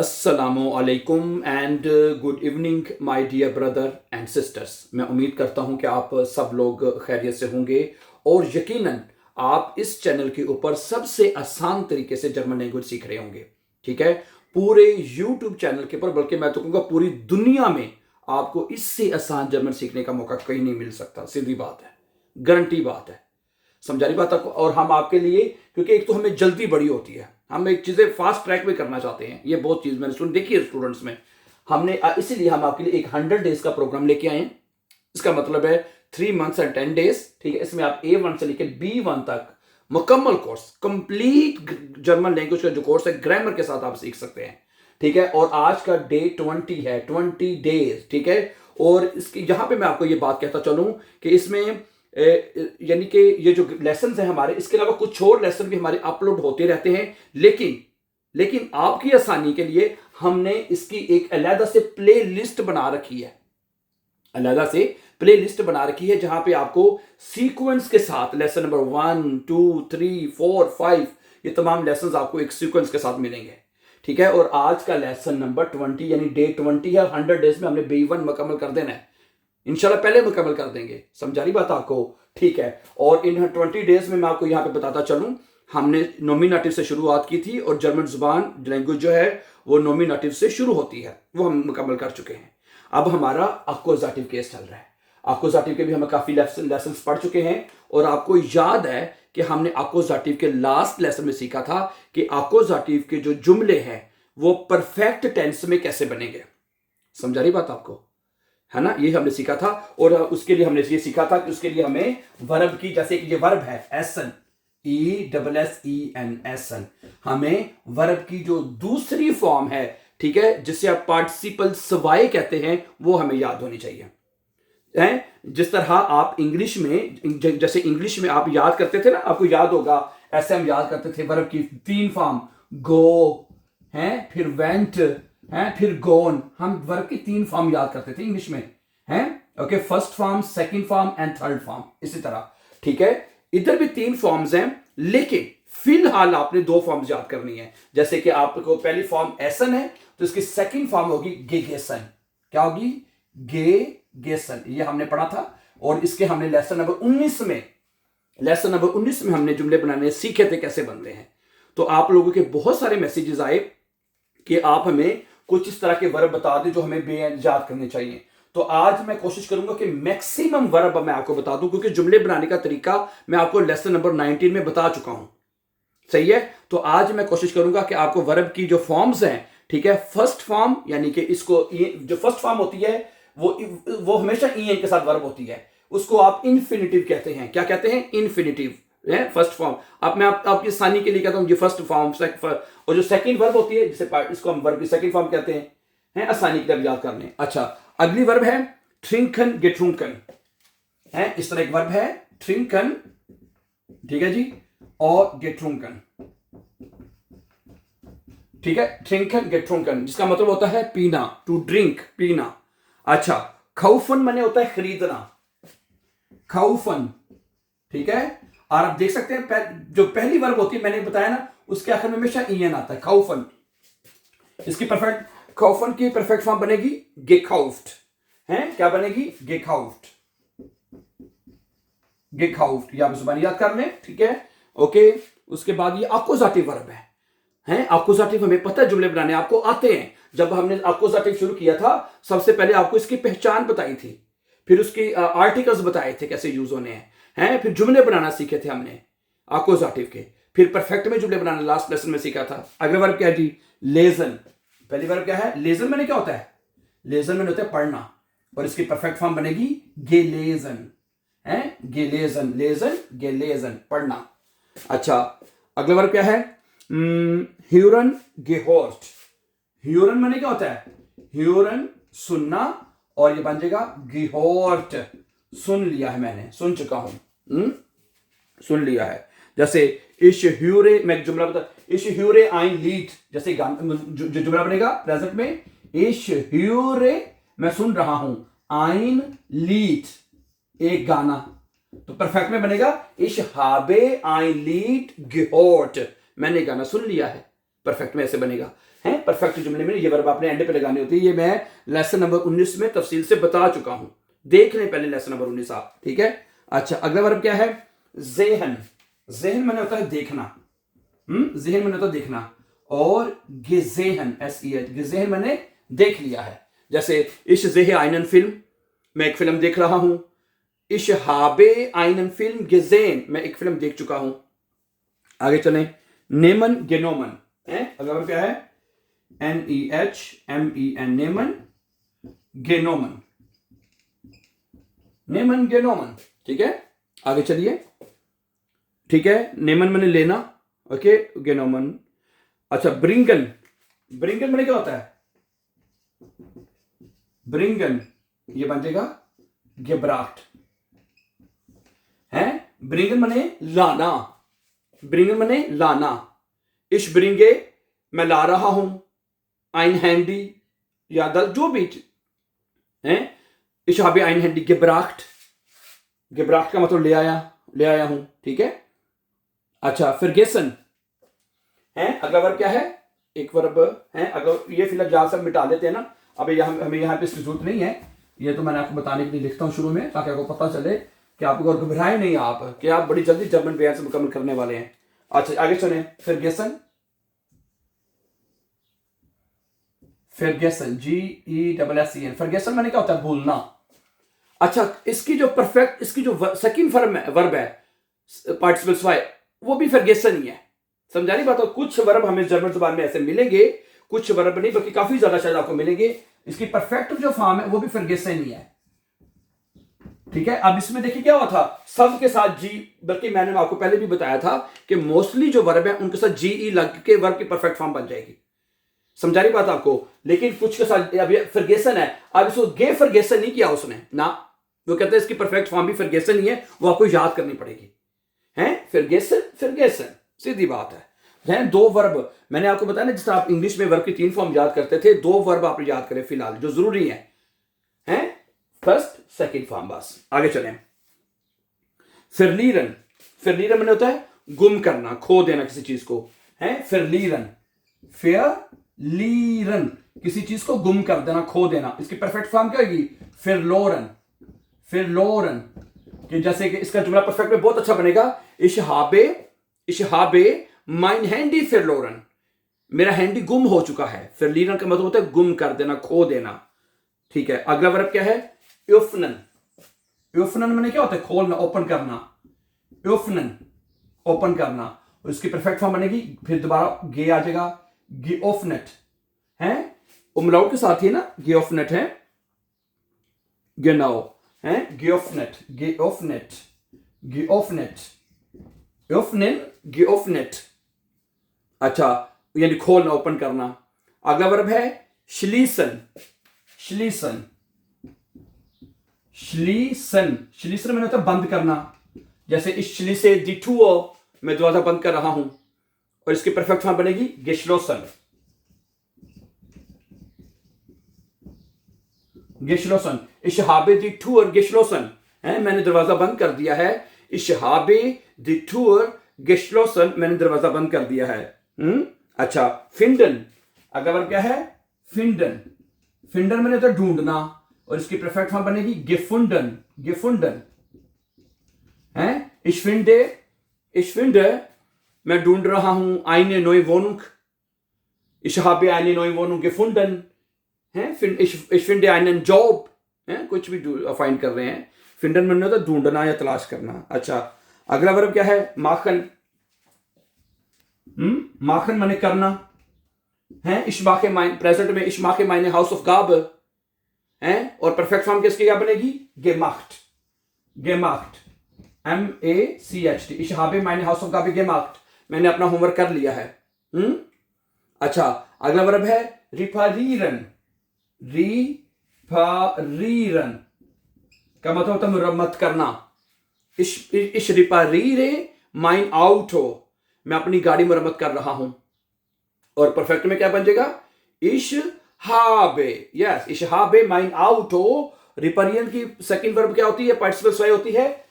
अस्सलामुअलैकुम and good evening my dear brother and sisters. मैं उम्मीद करता हूं कि आप सब लोग खैरियत से होंगे और यकीनन आप इस चैनल के ऊपर सबसे आसान तरीके से जर्मन लैंग्वेज सीख रहे होंगे। ठीक है, पूरे यूट्यूब चैनल के ऊपर, बल्कि मैं तो कहूँगा पूरी दुनिया में आपको इससे आसान जर्मन सीखने का मौका कहीं नहीं मिल सकता। सीधी बात है, गारंटी बात है, समझा रही बात आपको। और हम आपके लिए, क्योंकि एक तो हमें जल्दी बड़ी होती है, हम एक चीज़ें फास्ट ट्रैक में करना चाहते हैं। ये बहुत चीज़ मैंने सुन देखी है स्टूडेंट्स में। हमने इसीलिए हम आपके लिए एक 100 डेज का प्रोग्राम लेके आए हैं। इसका मतलब है 3 मंथ्स एंड 10 डेज। ठीक है, इसमें आप A1 से लेकर B1 तक मुकम्मल कोर्स, कंप्लीट जर्मन लैंग्वेज का जो कोर्स है ग्रामर के साथ आप सीख सकते हैं। ठीक है, और आज का डे 20 है, 20 डेज। ठीक है, और इसकी यहां पे मैं आपको ये बात कहता चलूं कि इसमें यानी कि ये जो लेसन है हमारे, इसके अलावा कुछ और लेसन भी हमारे अपलोड होते रहते हैं। लेकिन आपकी आसानी के लिए हमने इसकी एक अलग से प्ले लिस्ट बना रखी है, अलग से प्ले लिस्ट बना रखी है, जहां पे आपको सीक्वेंस के साथ लेसन नंबर 1 2 3 4 5 ये तमाम लेसन आपको एक सीक्वेंस के साथ मिलेंगे। ठीक है, और आज का लेसन नंबर 20 यानी डे 20 है। 100 डेज में हमने B1 मुकम्मल कर देना है, इंशाल्लाह पहले मुकम्मल कर देंगे। समझा रही बात आपको? ठीक है, और इन 20 डेज में मैं आपको यहां पे बताता चलूं, हमने नॉमिनेटिव से शुरुआत की थी और जर्मन जुबान लैंग्वेज जो है वो नॉमिनेटिव से शुरू होती है, वो हम मुकम्मल कर चुके हैं। अब हमारा अक्कुजाटिव केस चल रहा है। अक्कुजाटिव के भी हम काफी लेसन पढ़ चुके हैं, और आपको याद है कि हमने अक्कुजाटिव के लास्ट लेसन में सीखा था कि अक्कुजाटिव के जो जुमले हैं वो परफेक्ट टेंस में कैसे बनेंगे। समझा रही बात आपको, है ना? ये हमने सीखा था, और उसके लिए हमने ये सीखा था कि उसके लिए हमें वर्ब की, जैसे कि ये वर्ब है एसन, ESSEN एसन, हमें वर्ब की जो दूसरी फॉर्म है, ठीक है, जिसे आप पार्टिसिपल सवाए कहते हैं, वो हमें याद होनी चाहिए। है जिस तरह आप इंग्लिश में, जैसे इंग्लिश में आप याद करते थे ना, आपको याद होगा, ऐसे हम याद करते थे वर्ब की 3 फॉर्म, गो है, फिर वेंट है, फिर गोन। हम वर्ब की 3 फॉर्म याद करते थे इंग्लिश में, है okay, first form, second form and third form, इसी तरह। ठीक है, इधर भी 3 फॉर्म्स हैं, लेकिन फिलहाल आपने 2 फॉर्म्स याद करनी है। जैसे कि आपको पहली फॉर्म एसन है, तो इसकी सेकंड फॉर्म होगी गेगेसन। क्या होगी? गेगेसन, ये हमने पढ़ा था, और इसके हमने लेसन नंबर 19 में हमने जुमले बनाने सीखे थे, कैसे बनते हैं। तो आप लोगों के बहुत सारे मैसेजेस आए कि आप हमें कुछ इस तरह के वर्ब बता दें जो हमें याद करने चाहिए। तो आज मैं कोशिश करूंगा कि मैक्सिमम वर्ब मैं आपको बता दूं, क्योंकि जुमले बनाने का तरीका मैं आपको लेसन नंबर 19 में बता चुका हूं। सही है, तो आज मैं कोशिश करूंगा कि आपको वर्ब की जो फॉर्म्स हैं, ठीक है, फर्स्ट फॉर्म यानी कि इसको जो फर्स्ट फॉर्म होती है वो हमेशा en के साथ वर्ब होती है, उसको आप इन्फिनिटिव कहते हैं। क्या कहते हैं? इन्फिनिटिव है फर्स्ट फॉर्म। अब मैं आपकी आसानी के लिए कहता हूं ये फर्स्ट फॉर्म, और जो सेकंड वर्ब होती है, जिसे इसको हम वर्ब की सेकंड फॉर्म कहते हैं, आसानी के लिए याद करने। अच्छा, अगली वर्ब है ट्रिंकन गेट्रुंकन, है, इस तरह एक वर्ब है ट्रिंकन, ठीक है जी, और गेट्रुंकन। ठीक है, ट्रिंकन गेट्रुंकन, जिसका मतलब होता है पीना, टू ड्रिंक, पीना। अच्छा, खाउफन माने होता है खरीदना, खाउफन। ठीक है, और आप देख सकते हैं जो पहली वर्ब होती है, मैंने बताया ना, उसके आखिर में हमेशा en आता है, खाउफन। इसकी खाउफन की परफेक्ट फॉर्म बनेगी गेखाउफ्ट, है, क्या बनेगी? गेखाउफ्ट, गेखाउफ्ट, ये आप जुबानी याद कर लें। ठीक है, ओके। उसके बाद ये अक्कुजाटिव वर्ब है, अक्कुजाटिव हमें पता है जुमले बनाने आपको आते हैं। जब हमने अक्कुजाटिव शुरू किया था, सबसे पहले आपको इसकी पहचान बताई थी, फिर उसकी आर्टिकल्स बताए थे कैसे यूज होने हैं, फिर जुमले बनाना सीखे थे हमने अक्कुजाटिव के, फिर परफेक्ट में जुमले बनाना लास्ट लेसन में सीखा था। अगला वर्ब क्या है जी? लेजन। पहली वर्ब क्या है? लेजन मैंने क्या होता है? लेजन मैंने होता है पढ़ना, और इसकी परफेक्ट फॉर्म बनेगी गेलेजन, है, गेलेजन, लेजन, गेलेजन, पढ़ना। अच्छा, अगला वर्ब क्या है? ह्यूरन गेहोर्ट। ह्यूरन माने क्या होता है? ह्यूरन सुनना, और ये बन जाएगा गेहोर्ट, सुन लिया है मैंने, सुन चुका हूं, सुन लिया है। जैसे इश ह्यूरे, मैं एक जुमला बता, इश ह्यूरे आइन लीड, जैसे जो जुमला बनेगा प्रेजेंट में, इश ह्यूरे मैं सुन रहा हूं, आइन लीड एक गाना, तो परफेक्ट में बनेगा इश हाबे आइन लीड गेहोर्ट, मैंने गाना सुन लिया है, परफेक्ट में ऐसे बनेगा, है। परफेक्ट जुमले में ये वर्ब आपने एंड पे लगानी होती है। ये मैं लेसन नंबर 19 में तफसील से बता चुका हूं, देख लें पहले लेसन नंबर 19 आप, ठीक है। अच्छा, अगला वर्ब क्या है? ज़ेहन। ज़ेहन माने होता है देखना, ज़ेहन माने होता है देखना। और गिज़ेहन, SEH, गिज़ेहन माने देख लिया है। जैसे इश ज़ेह आइनन फिल्म, मैं एक फिल्म देख रहा हूं। इश हाबे आइनन फिल्म गिज़ेन, मैं एक फिल्म देख चुका हूं। आगे चलें, नेमन गेनोमन है, अगर क्या है? NEHMEN, नेमन गेनोमन, नेमन गेनोमन, ठीक है। आगे चलिए, ठीक है। नेमन मैंने लेना, ओके, गेनोमन। अच्छा, ब्रिंगन, ब्रिंगन मैंने क्या होता है? ब्रिंगन, ये बन जाएगा गेब्राफ्ट है। ब्रिंगन मने लाना, ब्रिंगन मने लाना। इश ब्रिंगे, मैं ला रहा हूं। आइन हैंडी, यादल, जो भी है। इश हाबे आइन हैंडी गेब्राफ्ट, गेब्राफ्ट का मतलब ले आया, ले आया हूं, ठीक है। अच्छा, फिरगेसन है, अगला वर्ब क्या है? एक वर्ब है। अगर ये फिलहाल जहां सब मिटा लेते हैं ना, अब हमें यहाँ पे इसकी जरूरत नहीं है। ये तो मैंने आपको बताने के लिए लिखता हूं शुरू में, ताकि आपको पता चले कि आपको घबराए नहीं आप, कि आप बड़ी जल्दी जर्मन बेयर से मुकम्मल करने वाले हैं। अच्छा, आगे सुने, फिरगेसन, फिरगेसन, GESSEN, फिरगेसन मैंने क्या होता है? भूलना। अच्छा, इसकी जो परफेक्ट, इसकी जो सेकंड वर्ब है पार्टिसिपल वाई, वो भी फिरगेसन ही है। समझा रही बात हो? कुछ वर्ब हमें जर्मन जुबान में ऐसे मिलेंगे, कुछ वर्ब नहीं, बल्कि काफी ज्यादा शायद आपको मिलेंगे। इसकी परफेक्ट जो फॉर्म है वो भी फिरगेसन ही है, ठीक है। अब इसमें देखिए क्या हुआ था, सब के साथ जी, बल्कि मैंने आपको पहले भी बताया था कि मोस्टली जो वर्ब है उनके साथ GE लग के वर्ब की परफेक्ट फॉर्म बन जाएगी। समझा रही बात आपको? लेकिन कुछ के साथ अब ये फिरगेसन है, अब इसको गे फिरगेसन नहीं किया उसने ना, वो कहते हैं इसकी परफेक्ट फॉर्म भी फिरगेसन ही है, वो आपको याद करनी पड़ेगी, है। फिरगेसन, फिरगेसन, सीधी बात है। दो वर्ब मैंने आपको बताया ना, जिस तरह आप इंग्लिश में वर्ब की 3 फॉर्म याद करते थे, 2 वर्ब आप याद करें फिलहाल जो जरूरी है, फर्स्ट सेकंड फॉर्म, बस। आगे चलें, फिरलीरन, फिरलीरन मैंने होता है गुम करना, खो देना किसी चीज को, है। फिरलीरन, फिरलीरन, किसी चीज को गुम कर देना, खो देना। इसकी परफेक्ट फॉर्म क्या होगी? फिरलोरन, फिरलोरन। कि जैसे कि इसका जुमला परफेक्ट में बहुत अच्छा बनेगा, इशहाबे, इशहाबे माइन हैंडी फिरलोरन, मेरा हैंडी गुम हो चुका है। फिरलीरन का मतलब होता है गुम कर देना, खो देना, ठीक है। अगला वर्ब क्या है? युफनन, युफनन मैंने क्या होता है? खोलना, ओपन करना, युफनन, ओपन करना। और इसकी परफेक्ट फॉर्म बनेगी, फिर दोबारा गे आ जाएगा, गियोफनेट है, उमलाउट के साथ ही ना, गियोफनेट है, गेनाओ है, गियोफनेट, गियोफनेट, गियोफनेट, युफनन, गियोफनेट। अच्छा, यानी खोलना, ओपन करना। अगला वर्ब है श्लीसन, श्लीसन, श्लीसन, श्लीसन मैंने होता है बंद करना। जैसे इस श्ली से दिठुओ, मैं दरवाजा बंद कर रहा हूं, और इसकी परफेक्ट फॉर्म बनेगी गेशलोसन, गेशलोसन। इशहाबे दिठुअर गेशलोसन है, मैंने दरवाजा बंद कर दिया है। इशहाबे दिठुअर गेशलोसन, मैंने दरवाजा बंद कर दिया है। अच्छा, फिंडन, अगला वर्ब क्या है? फिंडन, फिंडन मैंने तो ढूंढना, और इसकी परफेक्ट फॉर्म बनेगी गेफुंडन, गेफुंडन है। इशफिंडे, इशफिंडे, मैं ढूंढ रहा हूं। आईने नोई वोनुक, इशहाबे आईने नोई वोनुक गेफुंडन है। इशफिंडे आइनन जॉब है, कुछ भी फाइंड कर रहे हैं। फिंडन मैंने होता है ढूंढना या तलाश करना। अच्छा, अगला वर्ब क्या है? माखन, माखन माने करना है। इश्माके माइन, प्रेजेंट में इश्माके मायने हाउस ऑफ गाब है, और परफेक्ट फॉर्म किसकी क्या बनेगी? गेमाख्ट, गेमाख्ट, MACHT। इशहाबे मायने हाउस ऑफ गाब, गेमाख्ट, मैंने अपना होमवर्क कर लिया है। अच्छा, अगला वर्ब है रिफारीरन, रिफारीरन का मतलब होता है मुरम्मत करना। इश रिपारीरे माइन आउट हो, मैं अपनी गाड़ी मुरम्मत कर रहा हूं, और परफेक्ट में क्या बन जाएगा? इश हाबे, यस, इश हाबे माइन आउट हो। रिपेरियन की सेकंड वर्ब क्या होती है? पार्टिसिपल स्वाई होती है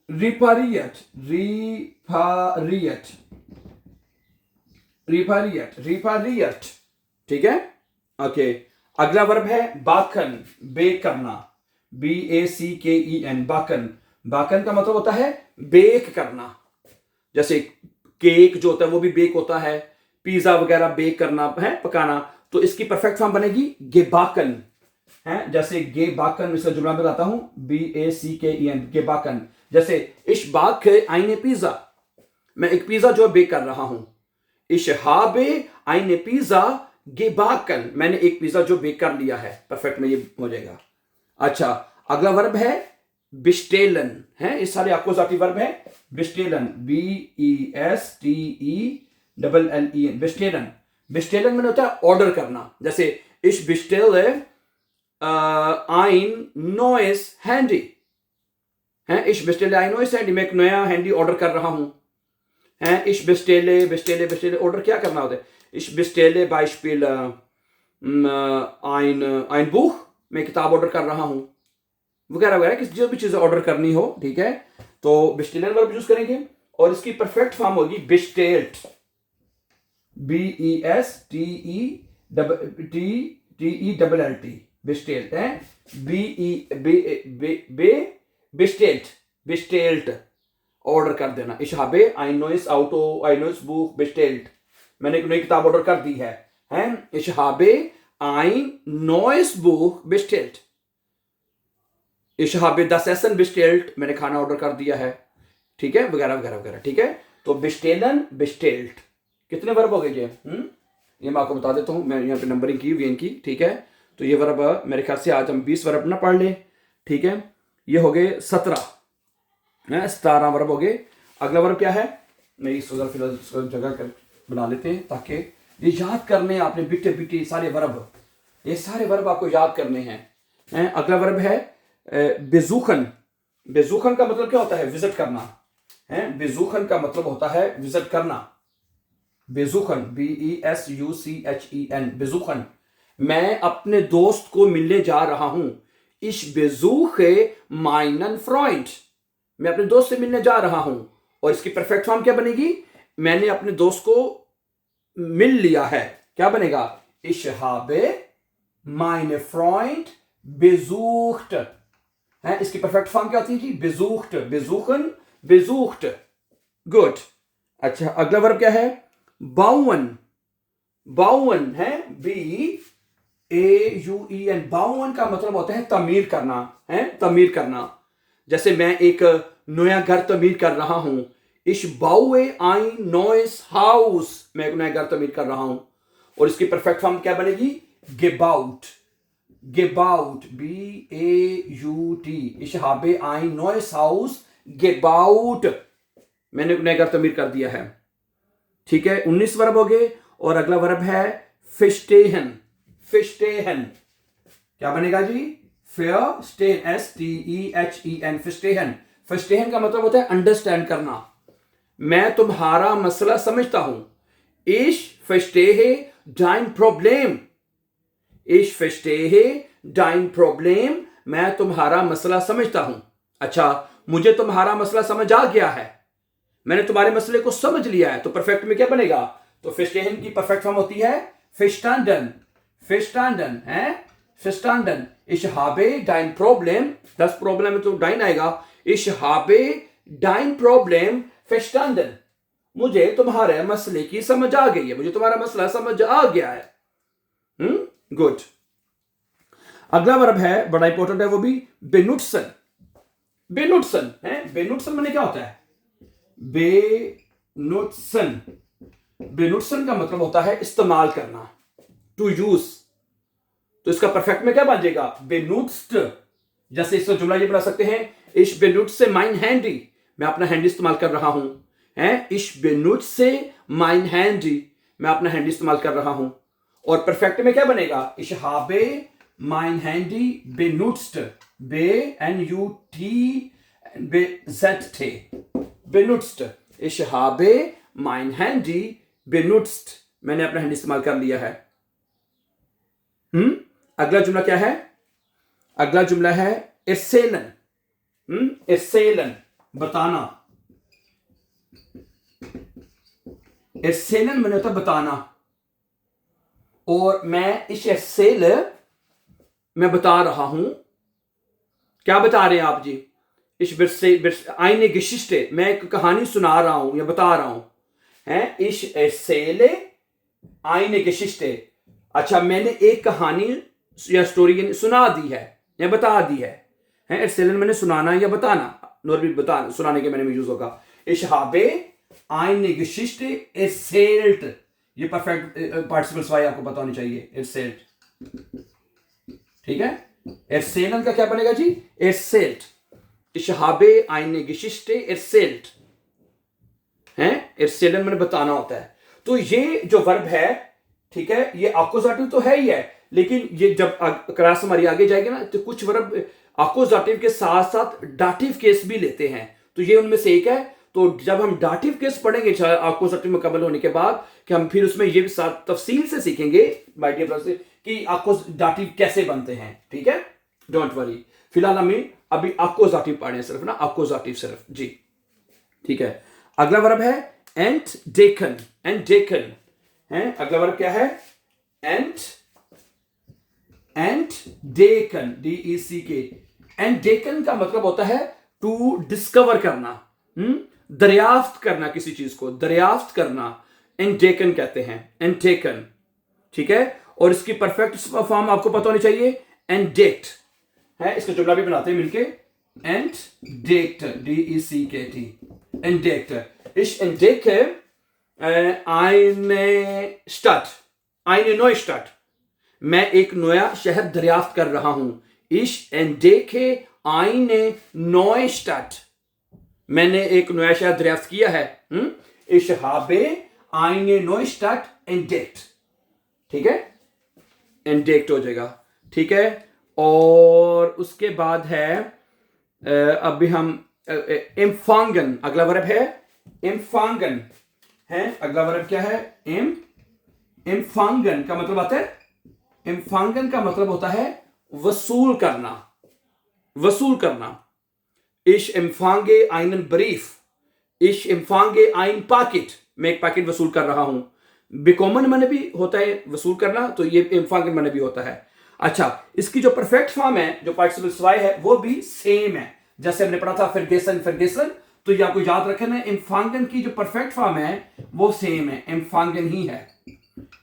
रिपारियट, रिपारियट, रिपारियट, रिपारियट, ठीक है, ओके। अगला वर्ब है बाकन, बेक करना, BACKEN, बाकन। बाकन का मतलब होता है बेक करना। जैसे केक जो होता है वो भी बेक होता है, पिज्जा वगैरह बेक करना है, पकाना। तो इसकी परफेक्ट फॉर्म बनेगी गेबाकन है। जैसे गेबाकन, इसका जुमला बताता हूं, BACKEN, गेबाकन। जैसे इश बाक आईने पिज्जा, मैं एक पिज्जा जो है बेक कर रहा हूं। इश हाबे आईने पिज्जा गेबाकन, मैंने एक पिज्जा जो बेक कर लिया है। परफेक्ट में ये हो जाएगा। अच्छा, अगला वर्ब है बिस्टेलन है। ये सारे अपोजिटिव वर्ब है। बिस्टेलन, BESTELLEN, बिस्टेलन। बिस्टेलन में होता है ऑर्डर करना। जैसे इश बिस्टेले ein neues Handy है। इश बिस्टेले ein neues Handy, मैं एक नया हैंडी ऑर्डर कर रहा हूं है। इश बिस्टेले, बिस्टेले, बिस्टेले, ऑर्डर क्या करना होता है। इश बिस्टेले Beispiel ein Buch, मैं किताब ऑर्डर कर रहा हूं, वगैरह वगैरह, किसी जो भी चीज ऑर्डर करनी हो, ठीक है। तो बिस्टेलन वर्ब यूज करेंगे और इसकी परफेक्ट फॉर्म होगी बिस्टेल्ट, BESTELT, बिस्टेल्ट है। बिस्टेल्ट, बिस्टेल्ट, ऑर्डर कर देना। इश habe ein neues Auto, ein neues Buch bestellt, मैंने एक नई किताब ऑर्डर कर दी है। इश habe ein neues Buch bestellt। इश habe das Essen bestellt, मैंने खाना ऑर्डर कर दिया है, ठीक है, वगैरह वगैरह वगैरह, ठीक है। तो बिस्टेलन, बिस्टेल्ट, कितने वर्ब हो गए ये? ये मैं आपको बता देता हूं, मैं यहाँ पे नंबरिंग की हुई इनकी, ठीक है। तो ये वर्ब मेरे ख्याल से आज हम 20 वर्ब ना पढ़ लें, ठीक है। ये हो गए 17 वर्ब हो गए। अगला वर्ब क्या है, मैं इस फिलहाल जगह कर बना लेते हैं ताकि ये याद करने आपने बिटे बिटे सारे वर्ब, ये सारे वर्ब आपको याद करने हैं। अगला वर्ब है बेजूखन। बेजूखन का मतलब क्या होता है? विजिट करना है। बेजूखन का मतलब होता है विजिट करना। बेजूखन, BESUCHEN, बेजूखन, मैं अपने दोस्त को मिलने जा रहा हूं। इश बेजूखे माइनन फ्रॉइंड, मैं अपने दोस्त से मिलने जा रहा हूं। और इसकी परफेक्ट फॉर्म क्या बनेगी? मैंने अपने दोस्त को मिल लिया है, क्या बनेगा? इश habe meine Freund besucht है। इसकी परफेक्ट फॉर्म क्या होती है जी? besucht, besuchen, besucht, good. अच्छा, अगला वर्ब क्या है? बाउन। बाउन है, BAUEN, बाउन का मतलब होता है तमीर करना है, तमीर करना। जैसे मैं एक नया घर तमीर कर रहा हूं। इश बाउए ein neues Haus, मैं एक नया घर तमीर कर रहा हूं। और इसकी परफेक्ट फॉर्म क्या बनेगी? gebaut, gebaut, BAUT, ich habe ein neues Haus gebaut, मैंने नया घर तमीर कर दिया है, ठीक है। 19 वर्ब हो गए। और अगला वर्ब है फिस्टेहन। फिस्टेहन क्या बनेगा जी? फिस्टेहन, STEHEN, फिस्टेहन। फिस्टेहन का मतलब होता है अंडरस्टैंड करना। मैं तुम्हारा मसला समझता हूं। Ich verstehe dein Problem, ich verstehe dein Problem, मैं तुम्हारा मसला समझता हूं। अच्छा, मुझे तुम्हारा मसला समझ आ गया है, मैंने तुम्हारे मसले को समझ लिया है। तो परफेक्ट में क्या बनेगा? तो फिस्टेहन की परफेक्ट फॉर्म होती है फिस्टांडन। फिस्टांडन है, फिस्टांडन। Ich habe dein Problem, 10 problem में तो डाइन आएगा। Ich habe dein Problem verstanden, मुझे तुम्हारे मसले की समझ आ गई है, मुझे तुम्हारा मसला समझ आ गया है। गुड। अगला वर्ब है, बड़ा इंपॉर्टेंट है वो भी, बेनुट्सन। बेनुट्सन है। बेनुट्सन मैंने क्या होता है? बेनुट्सन, बेनुट्सन का मतलब होता है इस्तेमाल करना, टू यूज। तो इसका परफेक्ट में क्या बन जाएगा? बेनुट्स्ट। जैसे इसका जुमला ये बना सकते हैं, इश बेनुट्से माइन हैंडी, मैं अपना हैंडी इस्तेमाल कर रहा हूं है। इश बेनुट्से माइन हैंडी, मैं अपना हैंडी इस्तेमाल कर रहा हूं। और परफेक्ट में क्या बनेगा? इश habe mein Handy benutzt, BNUT BZT, benutzt, ich habe mein Handy benutzt, मैंने अपना हैंडी इस्तेमाल कर लिया है। अगला जुमला क्या है? अगला जुमला है erzählen, erzählen, बताना। erzählen मैंने होता बताना। और मैं इस एसेल मैं बता रहा हूं, क्या बता रहे हैं आप जी? इस आईने गिशिष्टे, मैं एक कहानी सुना रहा हूं या बता रहा हूं, है इस एसेले आईने गिशिष्टे। अच्छा, मैंने एक कहानी या स्टोरी सुना दी है या बता दी है एसेलन मैंने सुनाना या बताना, नोर भी बता सुनाने के मैंने यूज होगा। Ich habe eine Geschichte erzählt, ये परफेक्ट पार्टिसिपल स्वाई आपको पता होनी चाहिए, erzählt, ठीक है। erzählen का क्या बनेगा जी? erzählt। Ich habe eine Geschichte erzählt, हैं erzählen मैंने बताना होता है। तो ये जो वर्ब है, ठीक है, ये आक्कुजाटिव तो है ही है, लेकिन ये जब क्लास हमारी आगे जाएगी ना, तो कुछ वर्ब आक्कुजाटिव के साथ साथ डाटिव केस भी लेते हैं, तो ये उनमें से एक है। तो जब हम डाटिव केस पढ़ेंगे आक्कुजाटिव मुकम्मल होने के बाद, कि हम फिर उसमें ये भी साथ तफसील से सीखेंगे माय डियर ब्रदर्स कि आक्कुजाटिव कैसे बनते हैं, ठीक है, डोंट वरी। फिलहाल हमें अभी आक्कुजाटिव पढ़े सिर्फ ना, आक्कुजाटिव सिर्फ जी, ठीक है। अगला वर्ब है एंट डेकन, एंट डेकन है अगला वर्ब क्या है? एंट डेकन, DECK। एंड डेकन का मतलब होता है टू डिस्कवर करना, दरियाफ्त करना, किसी चीज को दरियाफ्त करना, एंड डेकन कहते हैं, एंड डेकन, ठीक है। और इसकी परफेक्ट फॉर्म आपको पता होनी चाहिए, एंड डेक्ट है। इसका जुमला भी बनाते हैं मिलके, and decked, DECKT, and decked. इस entdecke eine Stadt, eine neue Stadt, मैं एक नया शहर दरियाफ्त कर रहा हूं। Ich entdecke eine neue Stadt, मैंने एक नया शहर दरियाफ्त किया है। Ich habe eine neue Stadt entdeckt, ठीक है, entdeckt हो जाएगा, ठीक है। और उसके बाद है अभी हम empfangen, अगला वर्ब है empfangen है। अगला वर्ब क्या है? empfangen का मतलब आता है, empfangen का मतलब होता है वसूल करना, वसूल करना। Ich empfange einen Brief, ich empfange ein Paket, मैं एक पैकेट वसूल कर रहा हूं। bekommen मैंने भी होता है वसूल करना, तो ये empfangen मैंने भी होता है। अच्छा, इसकी जो परफेक्ट फॉर्म है, जो पार्टिसिपल स्वाई है, वो भी सेम है, जैसे हमने पढ़ा था फिरगेसन, फिरगेसन, तो ये आपको याद रखना है, empfangen की जो परफेक्ट फॉर्म है वो सेम है, empfangen ही है।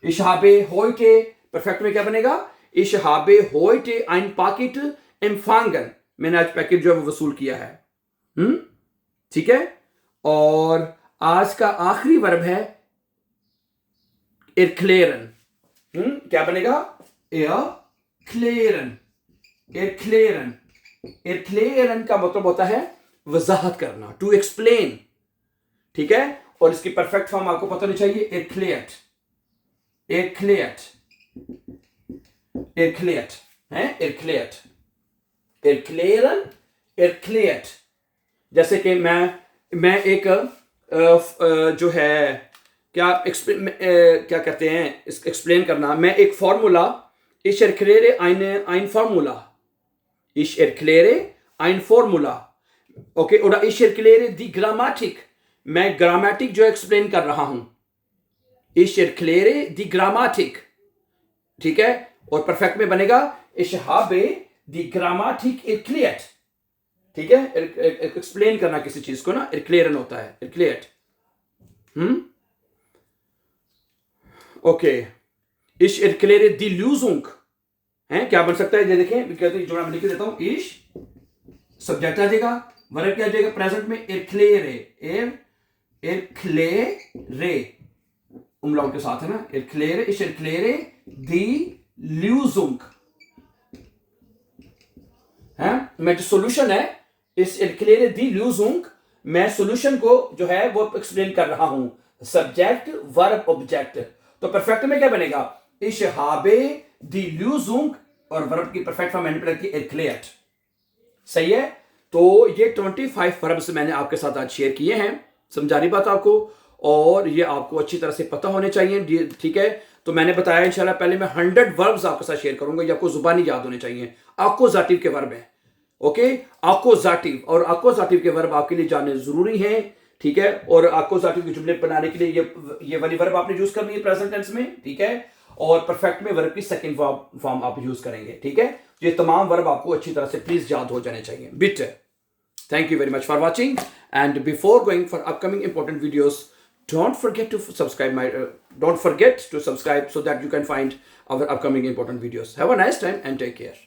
Ich habe heute, परफेक्ट में क्या बनेगा? Ich habe heute ein Paket empfangen, मैंने आज पैकेट जो है वो वसूल किया है, ठीक है। और आज का आखिरी वर्ब है erklären, क्या बनेगा? erklären, erklären, erklären का मतलब होता है वजाहत करना, टू एक्सप्लेन, ठीक है। और इसकी परफेक्ट फॉर्म आपको पता नहीं चाहिए, erklärt, erklärt, erklärt है, erklärt, erklären, erklärt। जैसे कि मैं एक जो है क्या कहते हैं एक्सप्लेन करना, मैं एक formula, ich erkläre ein Formula, ich erkläre ein Formula, okay. और ich erkläre die Grammatik, मैं ग्रामेटिक जो एक्सप्लेन कर रहा हूं, ich erkläre die Grammatik, ठीक है। और परफेक्ट में बनेगा ich habe die Grammatik erklärt, ठीक है। एक्सप्लेन करना किसी चीज को ना, erklären होता है, erklärt, okay. ich erkläre die Lösung है, क्या बन सकता है ये देखें, कहते हैं जो मैं लिख देता हूं, ich सब्जेक्ट आ जाएगा, वर्ब क्या आ जाएगा प्रेजेंट में, erkläre, erkläre उमलाउट के साथ है ना, erkläre, ich erkläre die Lösung है। मैं जो सोल्यूशन है, इस erkläre die Lösung, मैं सोल्यूशन को जो है वो एक्सप्लेन कर रहा हूं, सब्जेक्ट वर्ब ऑब्जेक्ट। तो परफेक्ट में क्या बनेगा? ich habe die Lösung, और वर्ब की परफेक्ट फॉर्म मैंने की erklärt, सही है। तो ये 25 वर्ब्स मैंने आपके साथ आज शेयर किए हैं, समझा रही बात आपको, और ये आपको अच्छी तरह से पता होने चाहिए, ठीक है। तो मैंने बताया इंशाल्लाह पहले मैं 100 वर्ब्स आपके साथ शेयर करूंगा, ये आपको जुबानी याद होने चाहिए। आक्कुजाटिव के वर्ब है, ओके, आक्कुजाटिव, और आक्कुजाटिव के वर्ब आपके लिए जानने जरूरी है, ठीक है। और आक्कुजाटिव के जुमले बनाने के लिए ये वाली वर्ब आपने यूज करनी है प्रेजेंट टेंस में, ठीक है। और परफेक्ट में वर्ब की सेकंड फॉर्म आप यूज करेंगे, ठीक है। ये तमाम वर्ब आपको अच्छी तरह से प्लीज याद हो जाने चाहिए। Bit thank you very much for watching, and before going for upcoming important videos, don't forget to subscribe so that you can find our upcoming important videos. Have a nice time and take care.